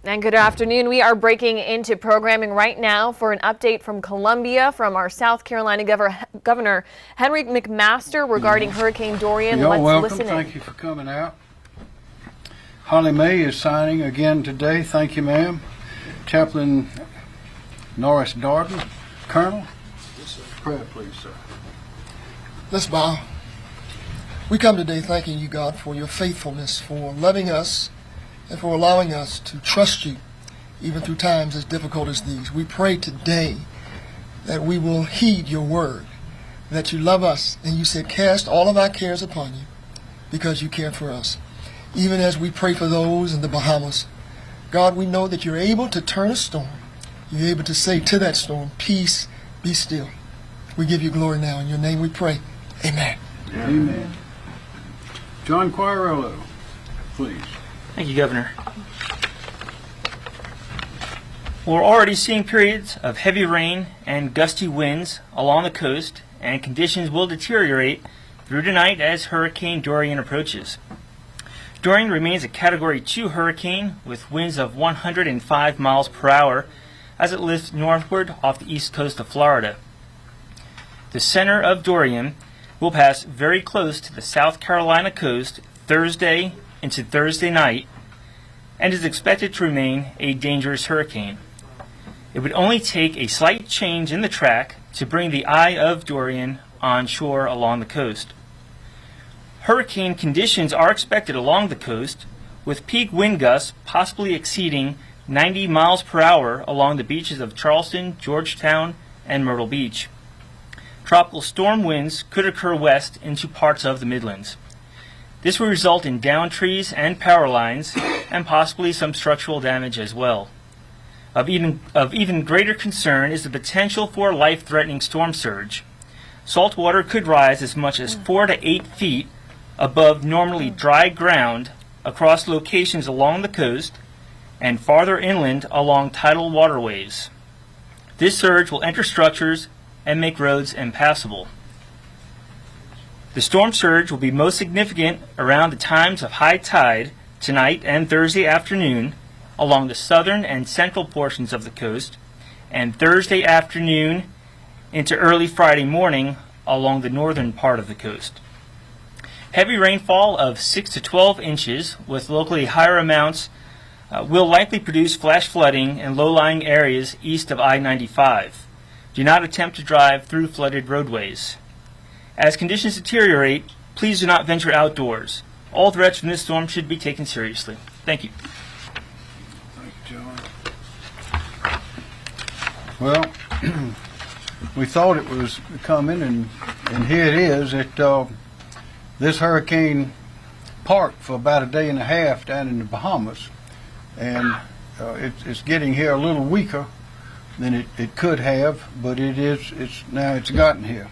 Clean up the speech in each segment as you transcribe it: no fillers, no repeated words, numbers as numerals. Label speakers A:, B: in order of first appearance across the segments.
A: And good afternoon. We are breaking into programming right now for an update from Columbia from our South Carolina Governor Henry McMaster regarding Hurricane Dorian.
B: You're
A: Let's
B: welcome.
A: listen in.
B: Thank you for coming out. Holly Mae is signing again today. Thank you, ma'am. Chaplain Norris Darden. Colonel. Yes, sir. Prayer, please, sir.
C: Let's bow. We come today thanking you, God, for your faithfulness, for loving us, and for allowing us to trust you even through times as difficult as these. We pray today that we will heed your word, that you love us, and you said, cast all of our cares upon you because you care for us. Even as we pray for those in the Bahamas, God, we know that you're able to turn a storm. You're able to say to that storm, peace, be still. We give you glory now. In your name we pray. Amen.
B: Amen. John Quirello, please.
D: Thank you, Governor. We're already seeing periods of heavy rain and gusty winds along the coast, and conditions will deteriorate through tonight as Hurricane Dorian approaches. Dorian remains a Category 2 hurricane with winds of 105 miles per hour as it lifts northward off the east coast of Florida. The center of Dorian will pass very close to the South Carolina coast Thursday into Thursday night and is expected to remain a dangerous hurricane. It would only take a slight change in the track to bring the eye of Dorian on shore along the coast. Hurricane conditions are expected along the coast, with peak wind gusts possibly exceeding 90 miles per hour along the beaches of Charleston, Georgetown, and Myrtle Beach. Tropical storm winds could occur west into parts of the Midlands. This will result in downed trees and power lines and possibly some structural damage as well. Of even greater concern is the potential for life-threatening storm surge. Salt water could rise as much as 4 to 8 feet above normally dry ground across locations along the coast and farther inland along tidal waterways. This surge will enter structures and make roads impassable. The storm surge will be most significant around the times of high tide tonight and Thursday afternoon along the southern and central portions of the coast, and Thursday afternoon into early Friday morning along the northern part of the coast. Heavy rainfall of 6 to 12 inches with locally higher amounts will likely produce flash flooding in low-lying areas east of I-95. Do not attempt to drive through flooded roadways. As conditions deteriorate, please do not venture outdoors. All threats from this storm should be taken seriously. Thank you.
B: Thank you, John. Well, we thought it was coming, and here it is. This hurricane parked for about a day and a half down in the Bahamas, and it's getting here a little weaker than it could have, but it's gotten here.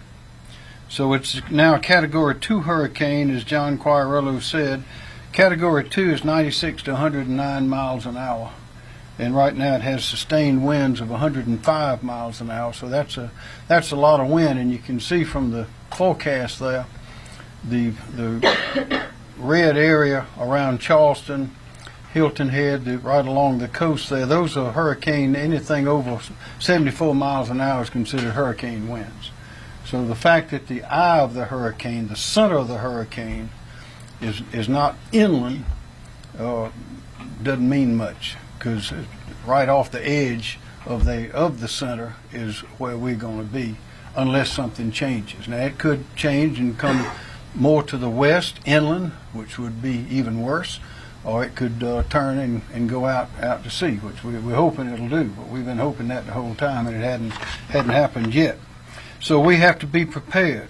B: So it's now a Category 2 hurricane, as John Quirello said. Category 2 is 96 to 109 miles an hour, and right now it has sustained winds of 105 miles an hour. So that's a lot of wind, and you can see from the forecast there, the red area around Charleston, Hilton Head, right along the coast there, those are hurricane. Anything over 74 miles an hour is considered hurricane winds. So the fact that the eye of the hurricane, the center of the hurricane, is not inland doesn't mean much, because right off the edge of the center is where we're going to be, unless something changes. Now it could change and come more to the west, inland, which would be even worse, or it could turn and go out to sea, which we're hoping it'll do. But we've been hoping that the whole time, and it hadn't happened yet. So we have to be prepared.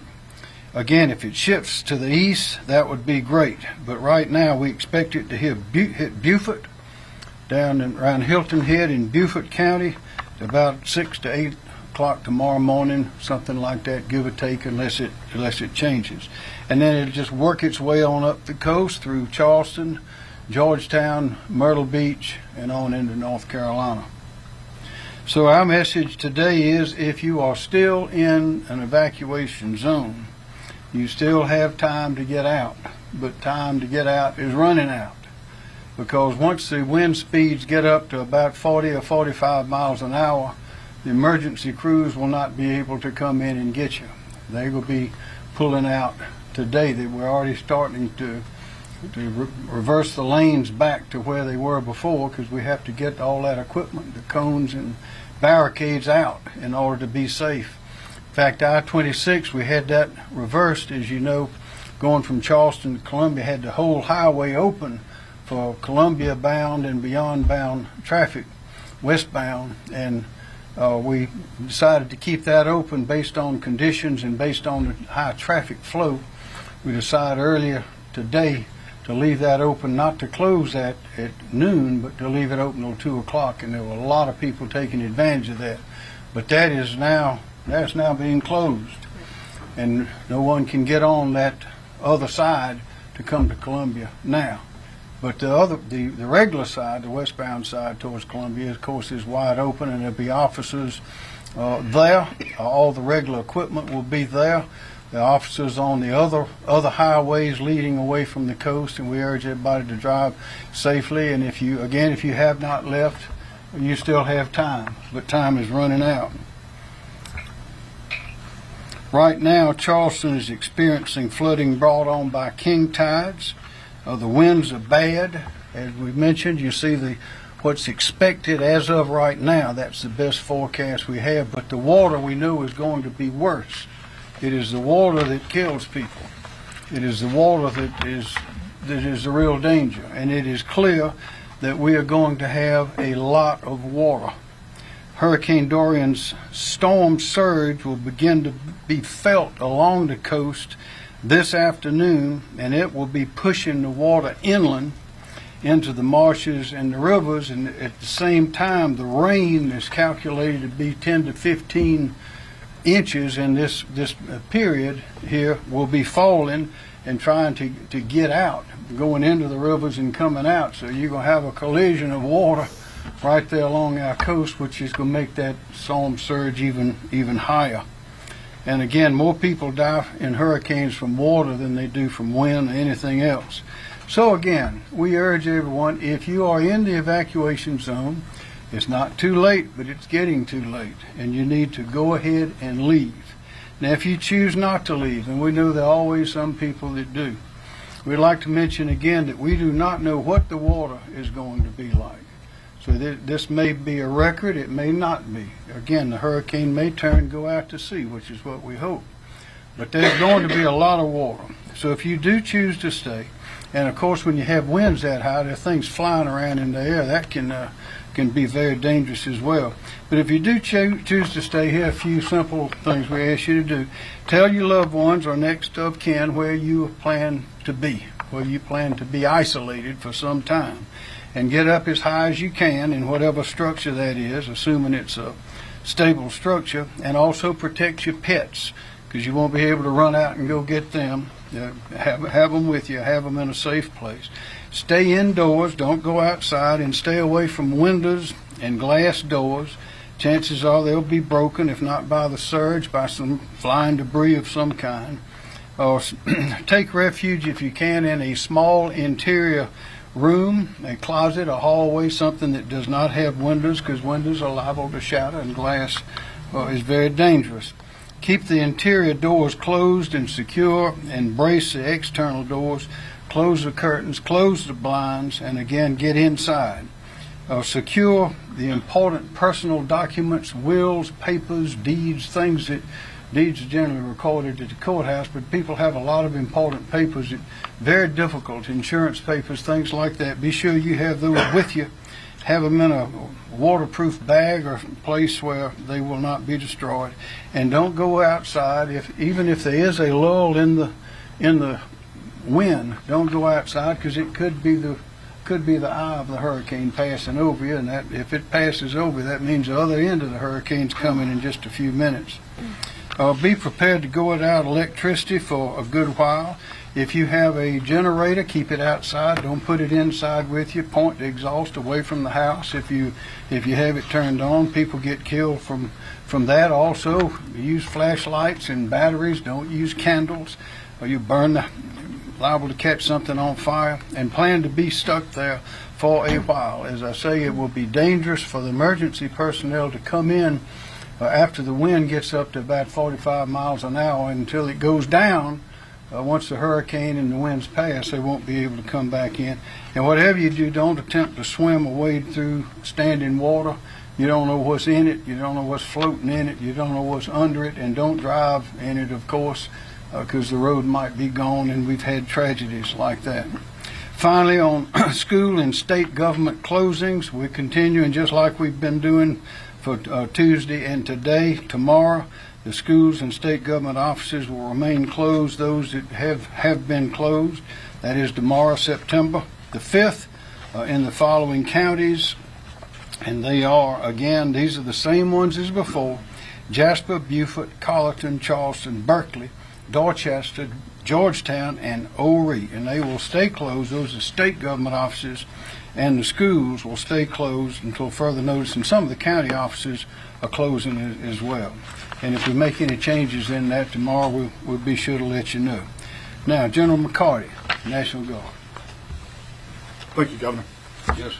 B: Again, if it shifts to the east, that would be great. But right now, we expect it to hit Beaufort, down around Hilton Head in Beaufort County, about 6 to 8 o'clock tomorrow morning, something like that, give or take, unless it changes. And then it'll just work its way on up the coast through Charleston, Georgetown, Myrtle Beach, and on into North Carolina. So our message today is, if you are still in an evacuation zone, you still have time to get out, but time to get out is running out. because once the wind speeds get up to about 40 or 45 miles an hour, the emergency crews will not be able to come in and get you. They will be pulling out today. They were already starting to reverse the lanes back to where they were before, because we have to get all that equipment, the cones and barricades out in order to be safe. In fact, I-26, we had that reversed, as you know, going from Charleston to Columbia, had the whole highway open for Columbia bound and beyond bound traffic, westbound, and we decided to keep that open based on conditions and based on the high traffic flow. We decided earlier today to leave that open, not to close that at noon, but to leave it open till 2 o'clock, and there were a lot of people taking advantage of that. But that's now being closed, and no one can get on that other side to come to Columbia now. But the regular side, the westbound side towards Columbia, of course, is wide open, and there'll be officers there. All the regular equipment will be there. The officers on the other highways leading away from the coast, and we urge everybody to drive safely. And if you have not left, you still have time, but time is running out. Right now, Charleston is experiencing flooding brought on by king tides. The winds are bad. As we mentioned, you see what's expected as of right now. That's the best forecast we have, but the water we know is going to be worse. It is the water that kills people. It is the water that is the real danger. And it is clear that we are going to have a lot of water. Hurricane Dorian's storm surge will begin to be felt along the coast this afternoon, and it will be pushing the water inland into the marshes and the rivers. And at the same time, the rain is calculated to be 10 to 15 inches in this period here will be falling and trying to get out, going into the rivers and coming out. So you're going to have a collision of water right there along our coast, which is going to make that storm surge even higher. And again, more people die in hurricanes from water than they do from wind or anything else. So again, we urge everyone, if you are in the evacuation zone, it's not too late, but it's getting too late, and you need to go ahead and leave. Now, if you choose not to leave, and we know there are always some people that do, we'd like to mention again that we do not know what the water is going to be like. So this may be a record, it may not be. Again, the hurricane may turn and go out to sea, which is what we hope. But there's going to be a lot of water. So if you do choose to stay, and of course when you have winds that high, there are things flying around in the air, that can be very dangerous as well. But if you do choose to stay here, a few simple things we ask you to do. Tell your loved ones or next of kin where you plan to be, where you plan to be isolated for some time. And get up as high as you can in whatever structure that is, assuming it's a stable structure, and also protect your pets, because you won't be able to run out and go get them. Have them with you, have them in a safe place. Stay indoors, don't go outside, and stay away from windows and glass doors. Chances are they'll be broken, if not by the surge, by some flying debris of some kind. Or take refuge, if you can, in a small interior room, a closet, a hallway, something that does not have windows, because windows are liable to shatter and glass is very dangerous. Keep the interior doors closed and secure, and brace the external doors. Close the curtains, close the blinds, and again, get inside. Secure the important personal documents, wills, papers, deeds, things that deeds are generally recorded at the courthouse, but people have a lot of important papers that very difficult, insurance papers, things like that. Be sure you have those with you. Have them in a waterproof bag or place where they will not be destroyed. And don't go outside. Even if there is a lull in the wind, don't go outside, because it could be the eye of the hurricane passing over you, and that if it passes over, that means the other end of the hurricane's coming in just a few minutes. Be prepared to go without electricity for a good while. If you have a generator, keep it outside. Don't put it inside with you. Point the exhaust away from the house. If you have it turned on, people get killed from that. Also, use flashlights and batteries. Don't use candles, or you liable to catch something on fire. And plan to be stuck there for a while. As I say, it will be dangerous for the emergency personnel to come in after the wind gets up to about 45 miles an hour until it goes down. Once the hurricane and the winds pass, they won't be able to come back in. And whatever you do, don't attempt to swim or wade through standing water. You don't know what's in it. You don't know what's floating in it. You don't know what's under it. And don't drive in it, of course, because the road might be gone, and we've had tragedies like that. Finally, on school and state government closings, we're continuing just like we've been doing for Tuesday and today. Tomorrow, the schools and state government offices will remain closed, those that have been closed. That is tomorrow, September the 5th, in the following counties. And they are, again, these are the same ones as before: Jasper, Beaufort, Colleton, Charleston, Berkeley, Dorchester, Georgetown, and Horry. And they will stay closed. Those are state government offices, and the schools will stay closed until further notice. And some of the county offices are closing as well. And if we make any changes in that tomorrow, we'll be sure to let you know. Now, General McCarty, National Guard.
E: Thank you, Governor.
B: Yes.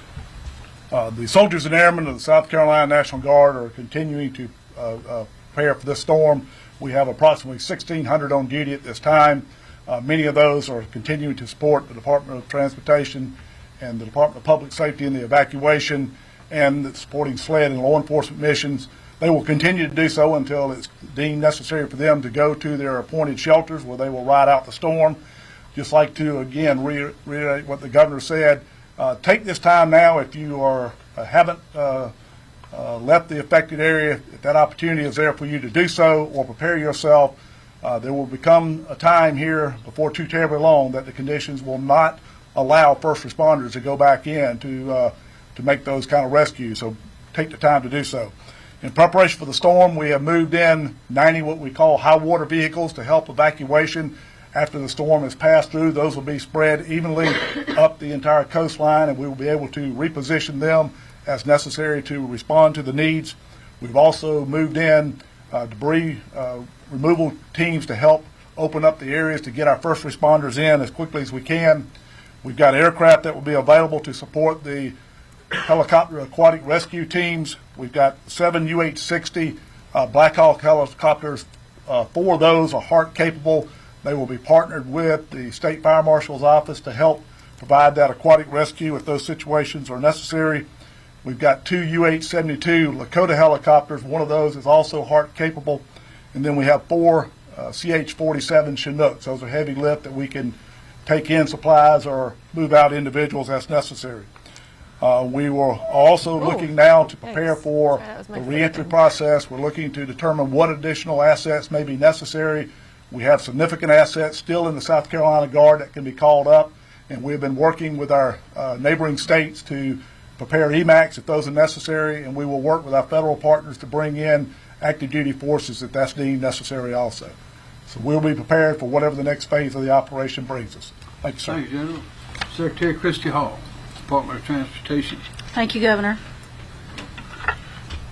E: The soldiers and airmen of the South Carolina National Guard are continuing to prepare for this storm. We have approximately 1,600 on duty at this time. Many of those are continuing to support the Department of Transportation and the Department of Public Safety in the evacuation and supporting SLED and law enforcement missions. They will continue to do so until it's deemed necessary for them to go to their appointed shelters where they will ride out the storm. Just like to, again, reiterate what the governor said. Take this time now, if you haven't left the affected area, if that opportunity is there for you to do so, or prepare yourself. There will become a time here before too terribly long that the conditions will not allow first responders to go back in to make those kind of rescues. So take the time to do so. In preparation for the storm, we have moved in 90 what we call high water vehicles to help evacuation. After the storm has passed through, those will be spread evenly up the entire coastline, and we will be able to reposition them as necessary to respond to the needs. We've also moved in debris removal teams to help open up the areas to get our first responders in as quickly as we can. We've got aircraft that will be available to support the helicopter aquatic rescue teams. We've got 7 UH-60 Black Hawk helicopters. 4 of those are HART capable. They will be partnered with the State Fire Marshal's Office to help provide that aquatic rescue if those situations are necessary. We've got 2 UH-72 Lakota helicopters. One of those is also HART capable. And then we have 4 CH-47 Chinooks. Those are heavy lift that we can take in supplies or move out individuals as necessary. We were also looking now to prepare for the reentry process. We're looking to determine what additional assets may be necessary. We have significant assets still in the South Carolina Guard that can be called up, and we've been working with our neighboring states to prepare EMACs if those are necessary, and we will work with our federal partners to bring in active duty forces if that's deemed necessary also. So we'll be prepared for whatever the next phase of the operation brings us. Thank you, sir.
B: Thank you, General. Secretary Christy Hall, Department of Transportation.
F: Thank you, Governor.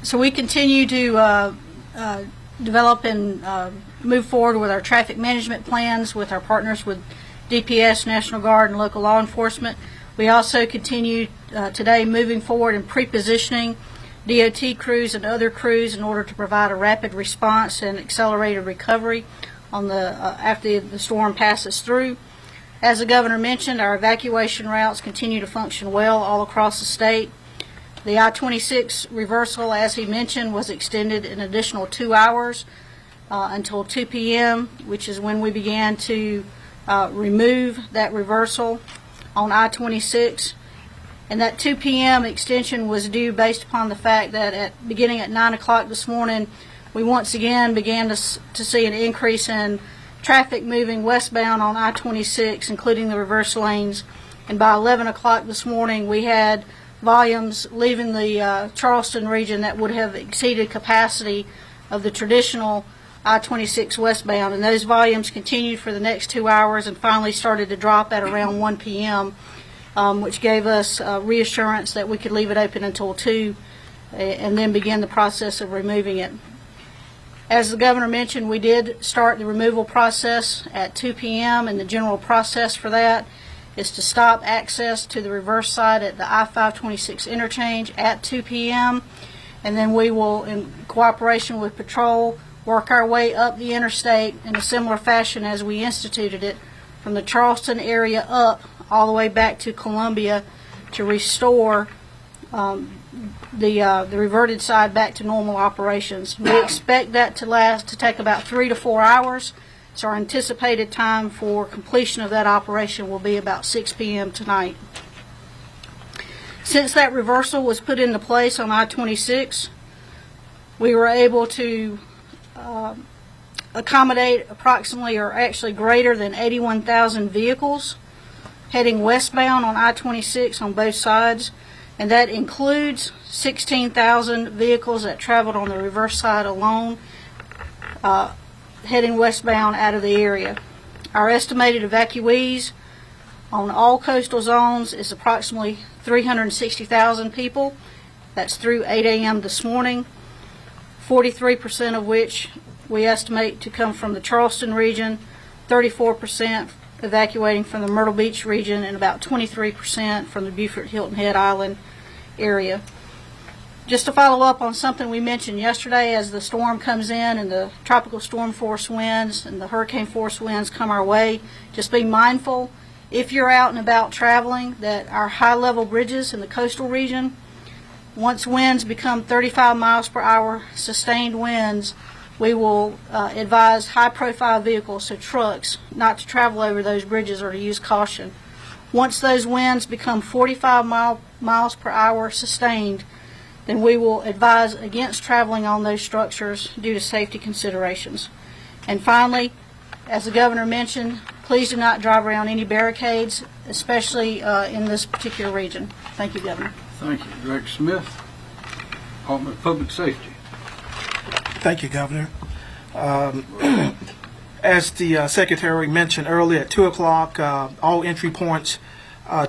F: So we continue to develop and move forward with our traffic management plans with our partners with DPS, National Guard, and local law enforcement. We also continue today moving forward and pre-positioning DOT crews and other crews in order to provide a rapid response and accelerated recovery on the after the storm passes through. As the Governor mentioned, our evacuation routes continue to function well all across the state. The I-26 reversal, as he mentioned, was extended an additional 2 hours until 2 p.m., which is when we began to remove that reversal on I-26. And that 2 p.m. extension was due based upon the fact that beginning at 9 o'clock this morning, we once again began to see an increase in traffic moving westbound on I-26, including the reverse lanes. And by 11 o'clock this morning, we had volumes leaving the Charleston region that would have exceeded capacity of the traditional I-26 westbound. And those volumes continued for the next 2 hours and finally started to drop at around 1 p.m., which gave us reassurance that we could leave it open until 2 and then begin the process of removing it. As the Governor mentioned, we did start the removal process at 2 p.m. and the general process for that. is to stop access to the reverse side at the I-526 interchange at 2 p.m. And then we will, in cooperation with patrol, work our way up the interstate in a similar fashion as we instituted it, from the Charleston area up all the way back to Columbia, to restore the reverted side back to normal operations. We expect that to take about 3 to 4 hours. So our anticipated time for completion of that operation will be about 6 p.m. tonight. Since that reversal was put into place on I-26, we were able to accommodate approximately, or actually greater than, 81,000 vehicles heading westbound on I-26 on both sides, and that includes 16,000 vehicles that traveled on the reverse side alone, heading westbound out of the area. Our estimated evacuees on all coastal zones is approximately 360,000 people. That's through 8 a.m. this morning, 43% of which we estimate to come from the Charleston region, 34% evacuating from the Myrtle Beach region, and about 23% from the Beaufort Hilton Head Island area. Just to follow up on something we mentioned yesterday, as the storm comes in and the tropical storm force winds and the hurricane force winds come our way, just be mindful, if you're out and about traveling, that our high-level bridges in the coastal region, once winds become 35 miles per hour sustained winds, we will advise high-profile vehicles, so trucks, not to travel over those bridges or to use caution. Once those winds become 45 miles per hour sustained, then we will advise against traveling on those structures due to safety considerations. And finally, as the governor mentioned, please do not drive around any barricades, especially in this particular region. Thank you, Governor.
B: Thank you. Director Smith, Department of Public Safety.
G: Thank you, Governor. As the Secretary mentioned earlier, at 2 o'clock, all entry points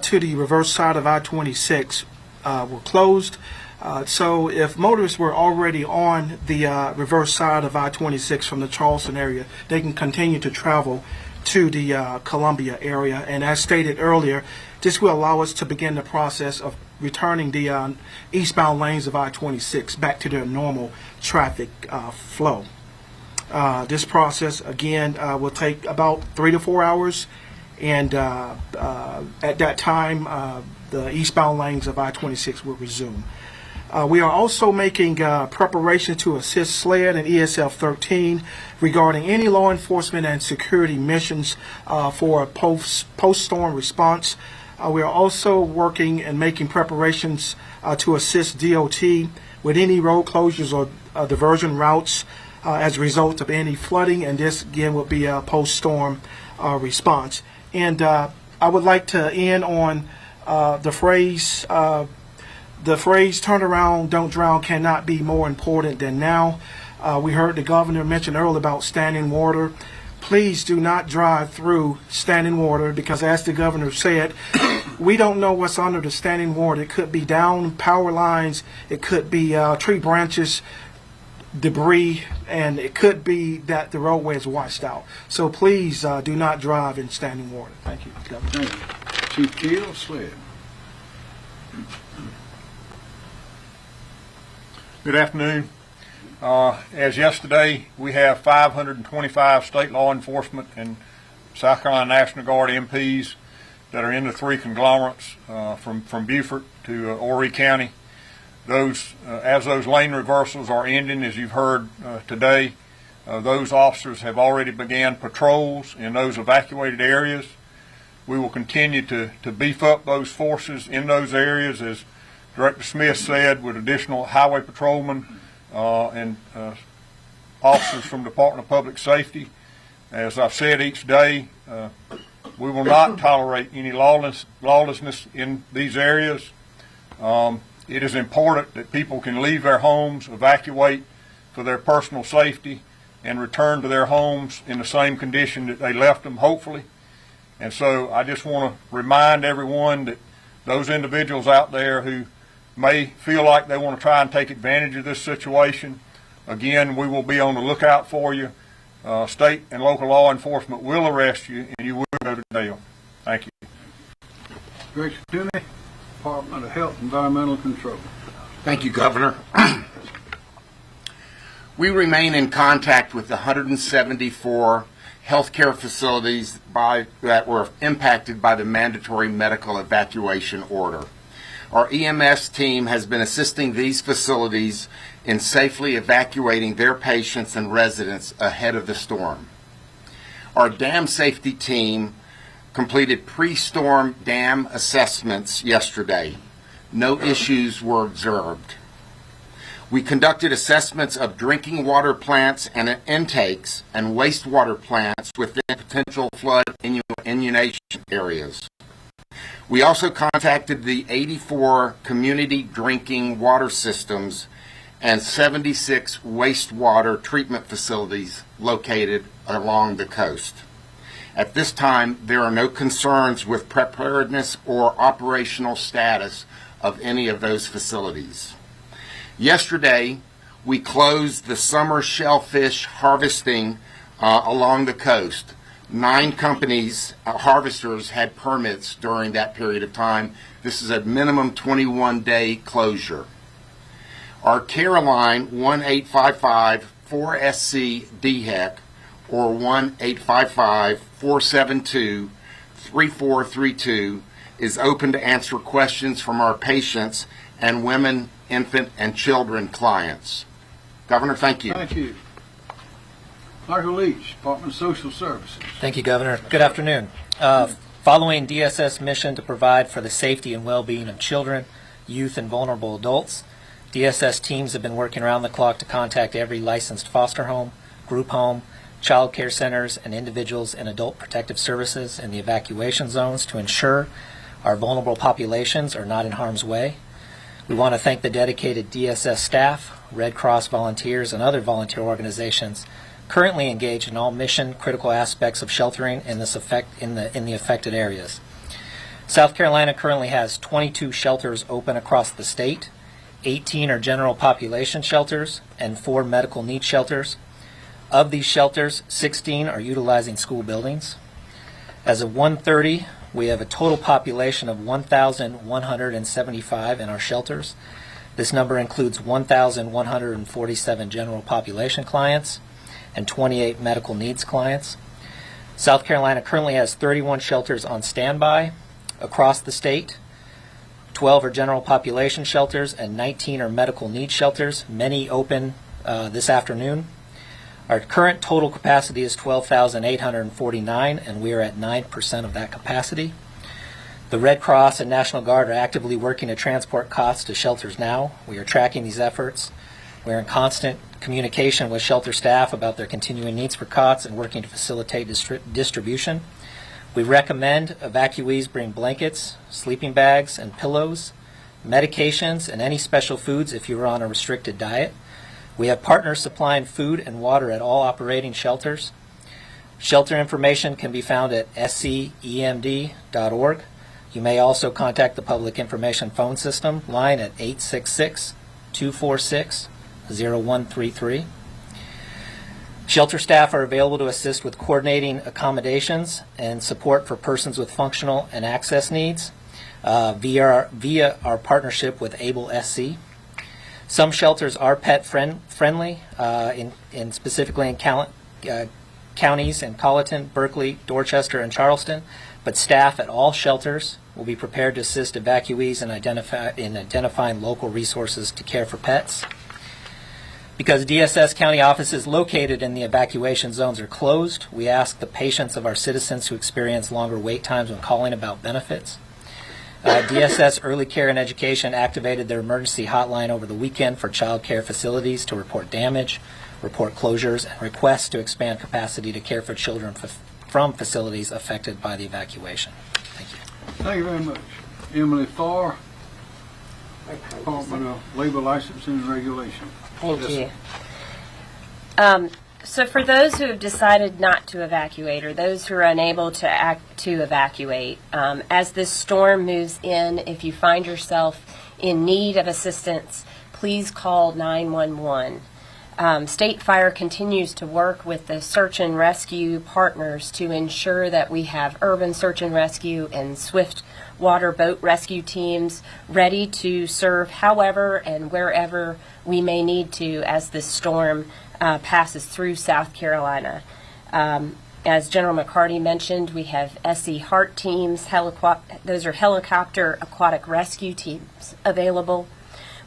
G: to the reverse side of I-26 were closed. So if motorists were already on the reverse side of I-26 from the Charleston area, they can continue to travel to the Columbia area. And as stated earlier, this will allow us to begin the process of returning the eastbound lanes of I-26 back to their normal traffic flow. This process, again, will take about 3 to 4 hours, and at that time, the eastbound lanes of I-26 will resume. We are also making preparations to assist SLED and ESF 13 regarding any law enforcement and security missions for a post-storm response. We are also working and making preparations to assist DOT with any road closures or diversion routes as a result of any flooding, and this again will be a post-storm response. And I would like to end on the phrase turn around, don't drown cannot be more important than now. We heard the governor mention earlier about standing water. Please do not drive through standing water, because as the governor said, we don't know what's under the standing water. It could be down power lines, it could be tree branches, debris, and it could be that the roadway is washed out. So please do not drive in standing water. Thank you, Governor.
B: Thank you. Chief Keel, SLED.
H: Good afternoon. As yesterday, we have 525 state law enforcement and South Carolina National Guard MPs that are in the three conglomerates from Beaufort to Horry County. As those lane reversals are ending, as you've heard today, those officers have already began patrols in those evacuated areas. We will continue to beef up those forces in those areas, as Director Smith said, with additional highway patrolmen and officers from the Department of Public Safety. As I've said each day, we will not tolerate any lawlessness in these areas. It is important that people can leave their homes, evacuate for their personal safety, and return to their homes in the same condition that they left them, hopefully. And so I just want to remind everyone that those individuals out there who may feel like they want to try and take advantage of this situation, again, we will be on the lookout for you. State and local law enforcement will arrest you, and you will go to jail. Thank you.
B: Director Toomey, Department of Health and Environmental Control.
I: Thank you, Governor. We remain in contact with the 174 healthcare facilities that were impacted by the mandatory medical evacuation order. Our EMS team has been assisting these facilities in safely evacuating their patients and residents ahead of the storm. Our dam safety team completed pre-storm dam assessments yesterday. No issues were observed. We conducted assessments of drinking water plants and intakes and wastewater plants within potential flood inundation areas. We also contacted the 84 community drinking water systems and 76 wastewater treatment facilities located along the coast. At this time, there are no concerns with preparedness or operational status of any of those facilities. Yesterday, we closed the summer shellfish harvesting along the coast. 9 companies, harvesters, had permits during that period of time. This is a minimum 21-day closure. Our Caroline 1-855-4SC DHEC or 1-855-472-3432 is open to answer questions from our patients and women, infant, and children clients. Governor, thank you.
B: Thank you. Michael Leach, Department of Social Services.
J: Thank you, Governor. Good afternoon. Following DSS mission to provide for the safety and well-being of children, youth, and vulnerable adults, DSS teams have been working around the clock to contact every licensed foster home, group home, child care centers, and individuals and adult protective services in the evacuation zones to ensure our vulnerable populations are not in harm's way. We want to thank the dedicated DSS staff, Red Cross volunteers, and other volunteer organizations currently engaged in all mission-critical aspects of sheltering in the affected areas. South Carolina currently has 22 shelters open across the state. 18 are general population shelters and 4 medical needs shelters. Of these shelters, 16 are utilizing school buildings. As of 1:30, we have a total population of 1,175 in our shelters. This number includes 1,147 general population clients and 28 medical needs clients. South Carolina currently has 31 shelters on standby across the state. 12 are general population shelters and 19 are medical needs shelters, many open this afternoon. Our current total capacity is 12,849, and we are at 9% of that capacity. The Red Cross and National Guard are actively working to transport cots to shelters now. We are tracking these efforts. We are in constant communication with shelter staff about their continuing needs for cots and working to facilitate distribution. We recommend evacuees bring blankets, sleeping bags, and pillows, medications, and any special foods if you are on a restricted diet. We have partners supplying food and water at all operating shelters. Shelter information can be found at scemd.org. You may also contact the Public Information Phone System line at 866-246-0133. Shelter staff are available to assist with coordinating accommodations and support for persons with functional and access needs via our partnership with Able SC. Some shelters are pet friendly, specifically in counties in Colleton, Berkeley, Dorchester, and Charleston, but staff at all shelters will be prepared to assist evacuees in identifying local resources to care for pets. Because DSS county offices located in the evacuation zones are closed, we ask the patience of our citizens who experience longer wait times when calling about benefits. DSS Early Care and Education activated their emergency hotline over the weekend for child care facilities to report damage, report closures, and requests to expand capacity to care for children from facilities affected by the evacuation. Thank you.
B: Thank you very much. Emily Farr, Department of Labor Licensing and Regulation.
K: Thank you. So for those who have decided not to evacuate or those who are unable to evacuate, as this storm moves in, if you find yourself in need of assistance, please call 911. State Fire continues to work with the search and rescue partners to ensure that we have urban search and rescue and swift water boat rescue teams ready to serve however and wherever we may need to as this storm passes through South Carolina. As General McCarty mentioned, we have SE Heart teams, those are helicopter aquatic rescue teams available.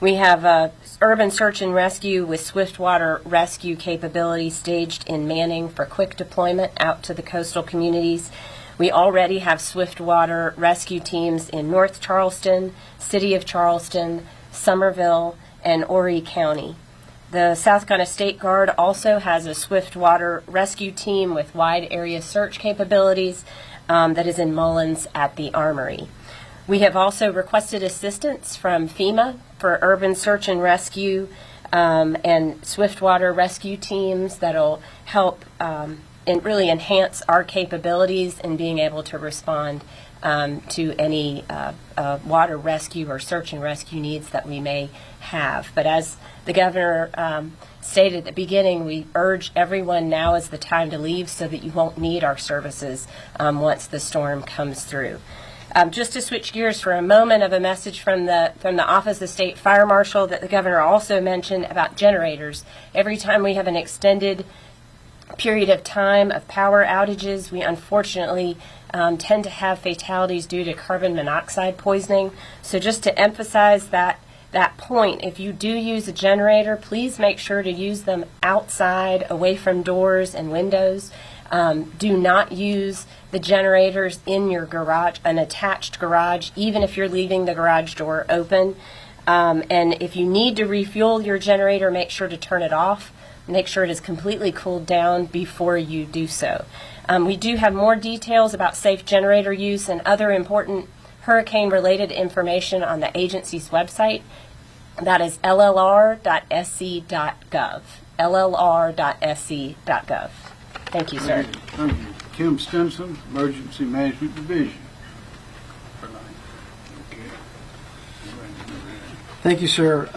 K: We have urban search and rescue with swift water rescue capability staged in Manning for quick deployment out to the coastal communities. We already have swift water rescue teams in North Charleston, City of Charleston, Somerville, and Horry County. The South Carolina State Guard also has a swift water rescue team with wide area search capabilities that is in Mullins at the Armory. We have also requested assistance from FEMA for urban search and rescue and swift water rescue teams that'll help and really enhance our capabilities in being able to respond to any water rescue or search and rescue needs that we may have. But as the governor stated at the beginning, we urge everyone now is the time to leave so that you won't need our services once the storm comes through. Just to switch gears for a moment, of a message from the Office of the State Fire Marshal that the governor also mentioned about generators. Every time we have an extended period of time of power outages, we unfortunately tend to have fatalities due to carbon monoxide poisoning. So just to emphasize that point, if you do use a generator, please make sure to use them outside, away from doors and windows. Do not use the generators in your garage, an attached garage, even if you're leaving the garage door open. And if you need to refuel your generator, make sure to turn it off. Make sure it is completely cooled down before you do so. We do have more details about safe generator use and other important hurricane-related information on the agency's website. That is llr.sc.gov. llr.sc.gov. Thank you, sir.
B: Thank you. Kim Stinson, Emergency Management Division.
L: Thank you, sir.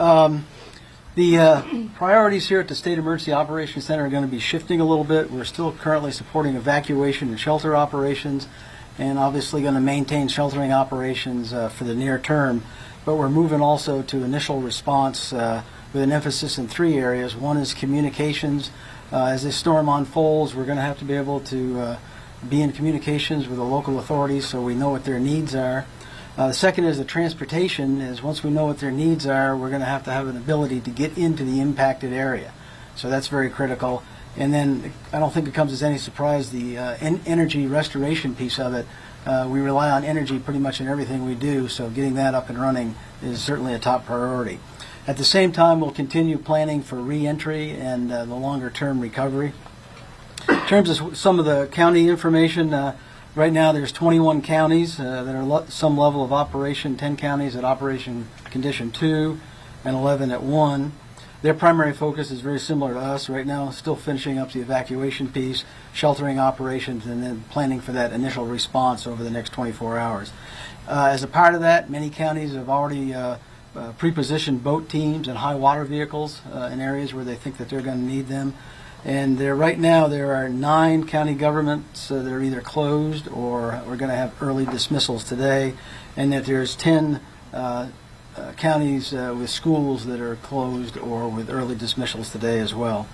L: The priorities here at the State Emergency Operations Center are going to be shifting a little bit. We're still currently supporting evacuation and shelter operations, and obviously going to maintain sheltering operations for the near term. But we're moving also to initial response with an emphasis in 3 areas. One is communications. As this storm unfolds, we're going to have to be able to be in communications with the local authorities so we know what their needs are. The second is the transportation, is once we know what their needs are, we're going to have an ability to get into the impacted area. So that's very critical. And then I don't think it comes as any surprise, the energy restoration piece of it. We rely on energy pretty much in everything we do, so getting that up and running is certainly a top priority. At the same time, we'll continue planning for re-entry and the longer-term recovery. In terms of some of the county information, right now there's 21 counties that are some level of operation, 10 counties at Operation Condition 2, and 11 at 1. Their primary focus is very similar to us right now, still finishing up the evacuation piece, sheltering operations, and then planning for that initial response over the next 24 hours. As a part of that, many counties have already pre-positioned boat teams and high water vehicles in areas where they think that they're going to need them. And right now there are 9 county governments that are either closed or we're going to have early dismissals today, and that there's 10 counties with schools that are closed or with early dismissals today as well.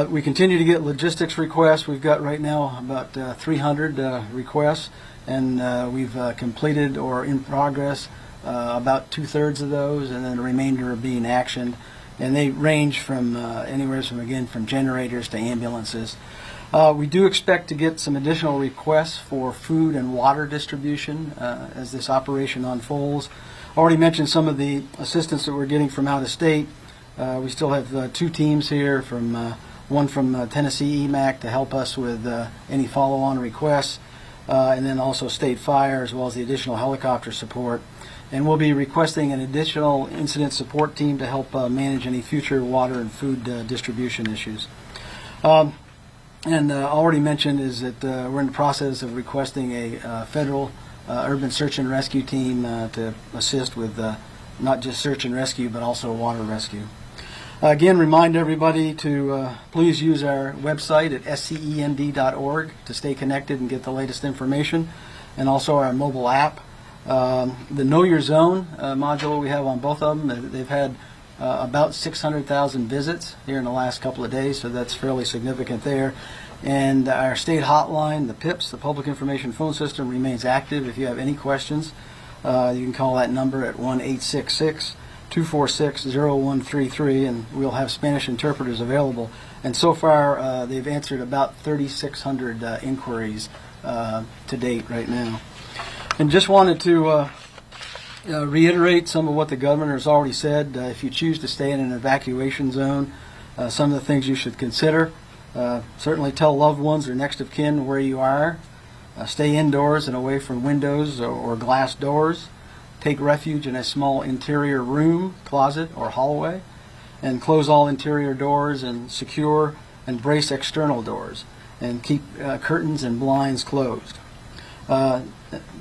L: We continue to get logistics requests. We've got right now about 300 requests, and we've completed or in progress about 2/3 of those, and then the remainder are being actioned. And they range from anywhere from generators to ambulances. We do expect to get some additional requests for food and water distribution as this operation unfolds. Already mentioned some of the assistance that we're getting from out of state. We still have 2 teams here, one from Tennessee EMAC to help us with any follow-on requests, and then also State Fire as well as the additional helicopter support. And we'll be requesting an additional incident support team to help manage any future water and food distribution issues. And already mentioned is that we're in the process of requesting a federal urban search and rescue team to assist with not just search and rescue but also water rescue. Again, remind everybody to please use our website at scend.org to stay connected and get the latest information, and also our mobile app. The Know Your Zone module we have on both of them, they've had about 600,000 visits here in the last couple of days, so that's fairly significant there. And our state hotline, the PIPS, the Public Information Phone System, remains active. If you have any questions, you can call that number at 1-866-246-0133, and we'll have Spanish interpreters available. And so far, they've answered about 3,600 inquiries to date right now. And just wanted to reiterate some of what the governor has already said. If you choose to stay in an evacuation zone, some of the things you should consider. Certainly tell loved ones or next of kin where you are. Stay indoors and away from windows or glass doors. Take refuge in a small interior room, closet, or hallway. And close all interior doors and secure and brace external doors. And keep curtains and blinds closed.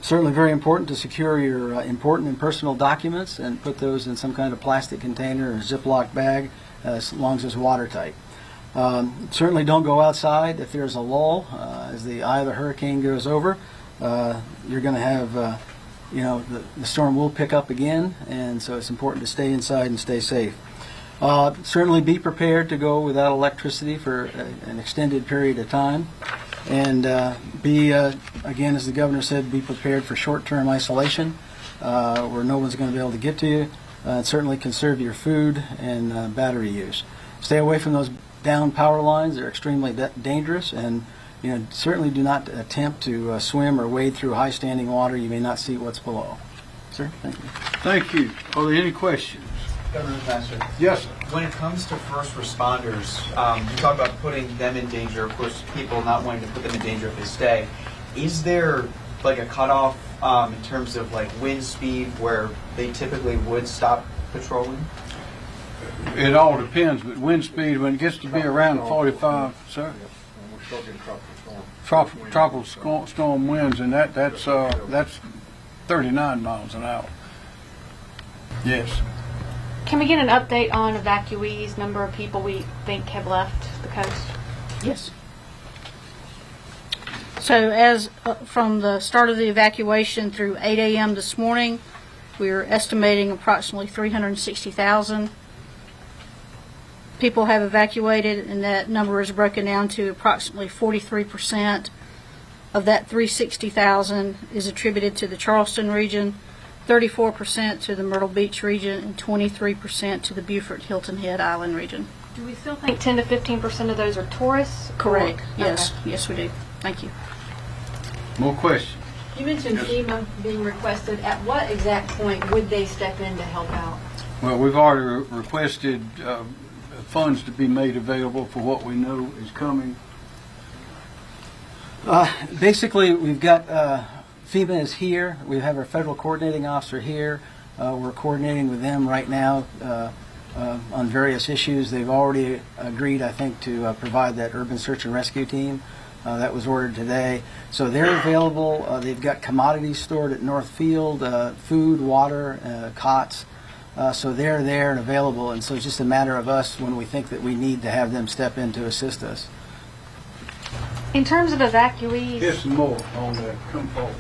L: Certainly very important to secure your important and personal documents and put those in some kind of plastic container or Ziploc bag as long as it's watertight. Certainly don't go outside if there's a lull. As the eye of the hurricane goes over, you're going to have, the storm will pick up again, and so it's important to stay inside and stay safe. Certainly be prepared to go without electricity for an extended period of time. And again, as the governor said, be prepared for short-term isolation where no one's going to be able to get to you. And certainly conserve your food and battery use. Stay away from those down power lines. They're extremely dangerous, and certainly do not attempt to swim or wade through high standing water. You may not see what's below. Sir, thank you.
B: Thank you. Are there any questions?
M: Governor Pastor.
B: Yes, sir.
M: When it comes to first responders, you talk about putting them in danger. Of course, people not wanting to put them in danger if they stay. Is there like a cutoff in terms of like wind speed where they typically would stop patrolling?
B: It all depends, but wind speed, when it gets to be around 45, sir? Tropical storm winds, and that's 39 miles an hour. Yes.
N: Can we get an update on evacuees, number of people we think have left the coast?
F: Yes. So as from the start of the evacuation through 8 a.m. this morning, we are estimating approximately 360,000 people have evacuated, and that number is broken down to approximately 43% of that 360,000 is attributed to the Charleston region, 34% to the Myrtle Beach region, and 23% to the Beaufort Hilton Head Island region.
N: Do we still think 10 to 15% of those are tourists?
F: Correct.
N: Or?
F: Yes.
N: Okay.
F: Yes, we do. Thank you.
B: More questions?
O: You mentioned FEMA being requested. At what exact point would they step in to help out?
B: Well, we've already requested funds to be made available for what we know is coming.
L: Basically, we've got FEMA is here. We have our federal coordinating officer here. We're coordinating with them right now on various issues. They've already agreed, I think, to provide that urban search and rescue team. That was ordered today. So they're available. They've got commodities stored at North Field, food, water, cots. So they're there and available. And so it's just a matter of us when we think that we need to have them step in to assist us.
N: In terms of evacuees,
B: Here's some more on that. Come forward.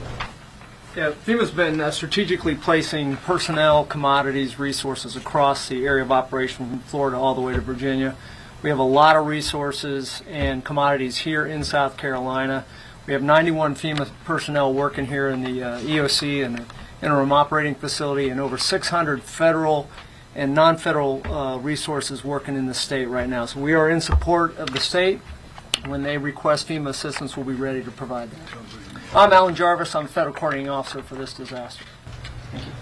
P: Yeah, FEMA's been strategically placing personnel, commodities, resources across the area of operation from Florida all the way to Virginia. We have a lot of resources and commodities here in South Carolina. We have 91 FEMA personnel working here in the EOC and the interim operating facility, and over 600 federal and non-federal resources working in the state right now. So we are in support of the state. When they request FEMA assistance, we'll be ready to provide that. I'm Alan Jarvis. I'm the Federal Coordinating Officer for this disaster. Thank you.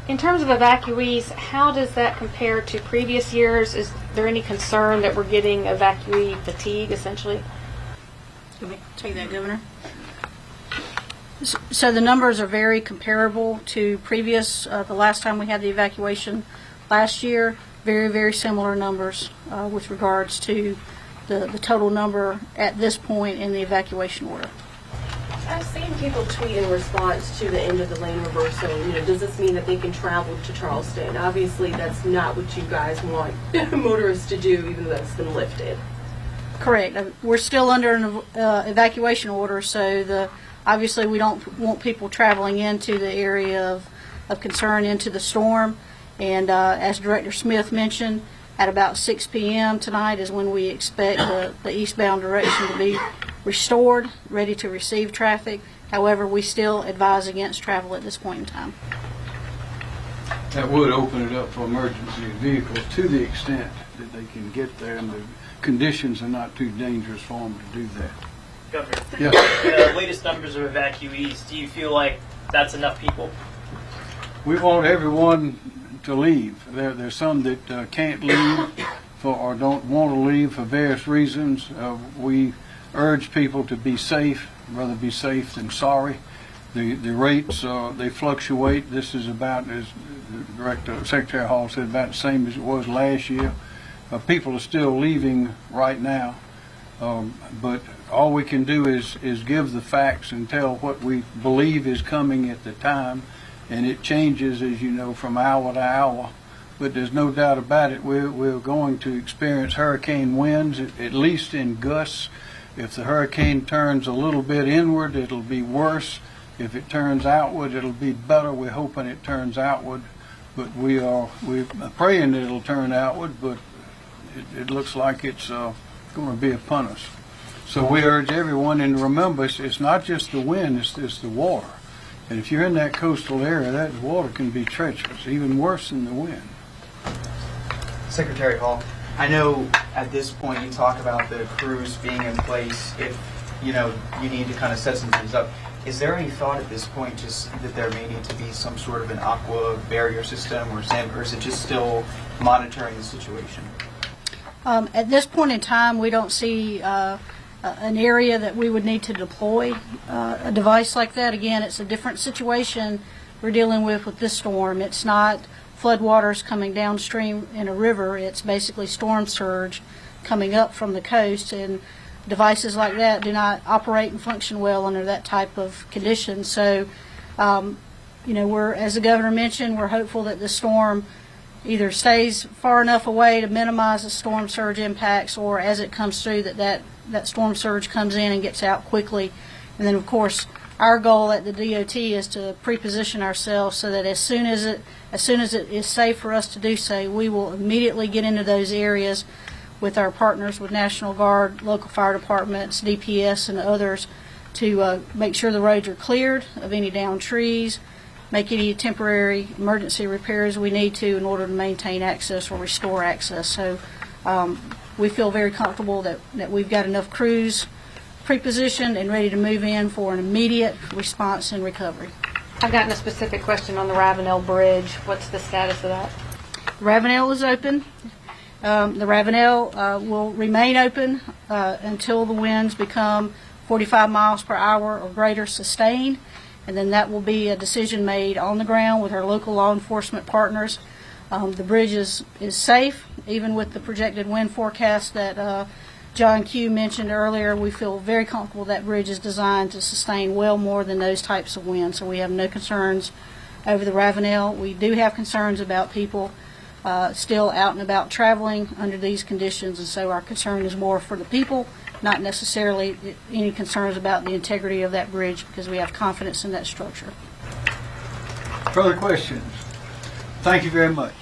N: in terms of evacuees, how does that compare to previous years? Is there any concern that we're getting evacuee fatigue, essentially?
F: Let me take that, Governor. So the numbers are very comparable to previous, the last time we had the evacuation last year. Very, very similar numbers with regards to the total number at this point in the evacuation order.
Q: I've seen people tweet in response to the end of the lane reversal. Does this mean that they can travel to Charleston? Obviously, that's not what you guys want motorists to do, even though that's been lifted.
F: Correct. We're still under an evacuation order, so obviously we don't want people traveling into the area of concern into the storm. And as Director Smith mentioned, at about 6 p.m. tonight is when we expect the eastbound direction to be restored, ready to receive traffic. However, we still advise against travel at this point in time.
B: That would open it up for emergency vehicles to the extent that they can get there and the conditions are not too dangerous for them to do that.
D: Governor,
B: Yes.
D: the latest numbers of evacuees, do you feel like that's enough people?
B: We want everyone to leave. There's some that can't leave or don't want to leave for various reasons. We urge people to be safe, rather be safe than sorry. The rates, they fluctuate. This is about, as Secretary Hall said, about the same as it was last year. People are still leaving right now, but all we can do is give the facts and tell what we believe is coming at the time, and it changes, as you know, from hour to hour. But there's no doubt about it, we're going to experience hurricane winds, at least in gusts. If the hurricane turns a little bit inward, it'll be worse. If it turns outward, it'll be better. We're hoping it turns outward, but we're praying that it'll turn outward, but it looks like it's going to be upon us. So we urge everyone, and remember, it's not just the wind, it's the water. And if you're in that coastal area, that water can be treacherous, even worse than the wind.
M: Secretary Hall, I know at this point you talk about the crews being in place if you need to kind of set some things up. Is there any thought at this point just that there may need to be some sort of an aqua barrier system or is it just still monitoring the situation?
F: At this point in time, we don't see an area that we would need to deploy a device like that. Again, it's a different situation we're dealing with this storm. It's not floodwaters coming downstream in a river. It's basically storm surge coming up from the coast, and devices like that do not operate and function well under that type of condition. So, we're, as the governor mentioned, we're hopeful that the storm either stays far enough away to minimize the storm surge impacts, or as it comes through, that storm surge comes in and gets out quickly. And then, of course, our goal at the DOT is to pre-position ourselves so that as soon as it is safe for us to do so, we will immediately get into those areas with our partners with National Guard, local fire departments, DPS, and others to make sure the roads are cleared of any downed trees, make any temporary emergency repairs we need to in order to maintain access or restore access. So we feel very comfortable that we've got enough crews pre-positioned and ready to move in for an immediate response and recovery.
N: I've gotten a specific question on the Ravenel Bridge. What's the status of that?
F: Ravenel is open. The Ravenel will remain open until the winds become 45 miles per hour or greater sustained, and then that will be a decision made on the ground with our local law enforcement partners. The bridge is safe, even with the projected wind forecast that John Q mentioned earlier. We feel very comfortable that bridge is designed to sustain well more than those types of winds, so we have no concerns over the Ravenel. We do have concerns about people still out and about traveling under these conditions, and so our concern is more for the people, not necessarily any concerns about the integrity of that bridge, because we have confidence in that structure.
B: Further questions? Thank you very much.